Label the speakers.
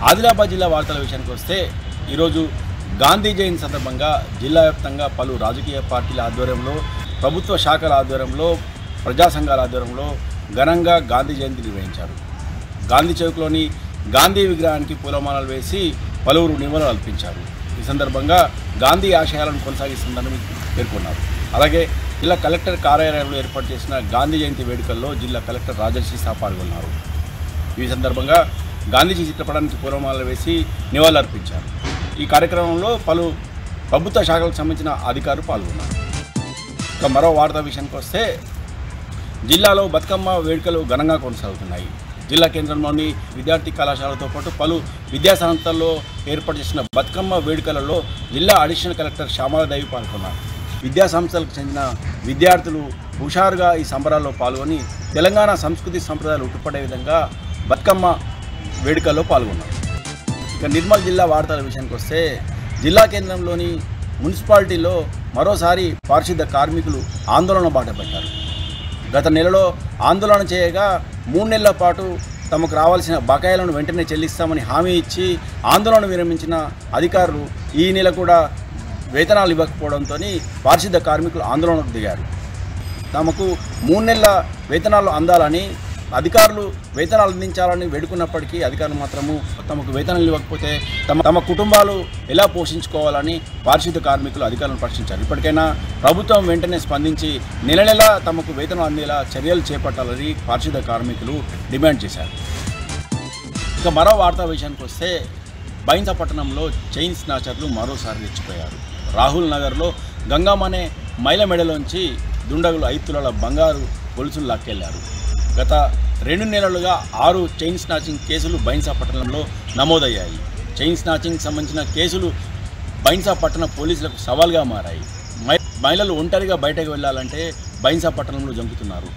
Speaker 1: ఆదిలాబాద్ జిల్లా వార్తల విషయానికి వస్తే ఈరోజు గాంధీ జయంతి సందర్భంగా జిల్లా వ్యాప్తంగా పలు రాజకీయ పార్టీల ఆధ్వర్యంలో, ప్రభుత్వ శాఖల ఆధ్వర్యంలో, ప్రజా సంఘాల ఆధ్వర్యంలో ఘనంగా గాంధీ జయంతి నిర్వహించారు. గాంధీ చౌక్లోని గాంధీ విగ్రహానికి పూలమాలలు వేసి పలువురు నివాళులు అర్పించారు. ఈ సందర్భంగా గాంధీ ఆశయాలను కొనసాగిస్తుందని పేర్కొన్నారు. అలాగే జిల్లా కలెక్టర్ కార్యాలయంలో ఏర్పాటు చేసిన గాంధీ జయంతి వేడుకల్లో జిల్లా కలెక్టర్ రాజర్షి సహా పాల్గొన్నారు. ఈ సందర్భంగా గాంధీజీ చిత్రపటానికి పూలమాలలు వేసి నివాళులర్పించారు. ఈ కార్యక్రమంలో పలు ప్రభుత్వ శాఖలకు సంబంధించిన అధికారులు పాల్గొన్నారు. ఇక మరో వార్తా విషయానికి వస్తే జిల్లాలో బతుకమ్మ వేడుకలు ఘనంగా కొనసాగుతున్నాయి. జిల్లా కేంద్రంలోని విద్యార్థి కళాశాలతో పాటు పలు విద్యా సంస్థల్లో ఏర్పాటు చేసిన బతుకమ్మ వేడుకలలో జిల్లా అడిషనల్ కలెక్టర్ శ్యామలాదేవి పాల్గొన్నారు. విద్యా సంస్థలకు చెందిన విద్యార్థులు హుషారుగా ఈ సంబరాల్లో పాల్గొని తెలంగాణ సంస్కృతి సంప్రదాయాలు ఉట్టుపడే విధంగా బతుకమ్మ వేడుకల్లో పాల్గొన్నారు. ఇక నిర్మల్ జిల్లా వార్తల విషయానికి వస్తే జిల్లా కేంద్రంలోని మున్సిపాలిటీలో మరోసారి పారిశుద్ధ కార్మికులు ఆందోళన బాటపట్టారు. గత నెలలో ఆందోళన చేయగా 3 నెలల పాటు తమకు రావాల్సిన బకాయిలను వెంటనే చెల్లిస్తామని హామీ ఇచ్చి ఆందోళన విరమించిన అధికారులు ఈ నెల కూడా వేతనాలు ఇవ్వకపోవడంతో పారిశుద్ధ కార్మికులు ఆందోళనకు దిగారు. తమకు 3 నెలల వేతనాలు అందాలని అధికారులు వేతనాలు అందించాలని వేడుకున్నప్పటికీ అధికారులు మాత్రము తమకు వేతనాలు ఇవ్వకపోతే తమ కుటుంబాలు ఎలా పోషించుకోవాలని పారిశుద్ధ కార్మికులు అధికారులను ప్రశ్నించారు. ఇప్పటికైనా ప్రభుత్వం వెంటనే స్పందించి నెల తమకు వేతనం అందేలా చర్యలు చేపట్టాలని పారిశుద్ధ కార్మికులు డిమాండ్ చేశారు. ఇక మరో వార్తా విషయానికి వస్తే బైంసా పట్టణంలో చైన్ స్నాచర్లు మరోసారి రెచ్చిపోయారు. రాహుల్ నగర్లో గంగమ్మనే మైల మెడలోంచి దుండగులు 5 తులాల బంగారు గొలుసులు లాక్కెళ్లారు. గత 2 నెలలుగా 6 చైన్ స్నాచింగ్ కేసులు బైంసా పట్టణంలో నమోదయ్యాయి. చైన్ స్నాచింగ్కి సంబంధించిన కేసులు బైంసా పట్టణ పోలీసులకు సవాల్గా మారాయి. మహిళలు ఒంటరిగా బయటకు వెళ్లాలంటే బైంసా పట్టణంలో జంకుతున్నారు.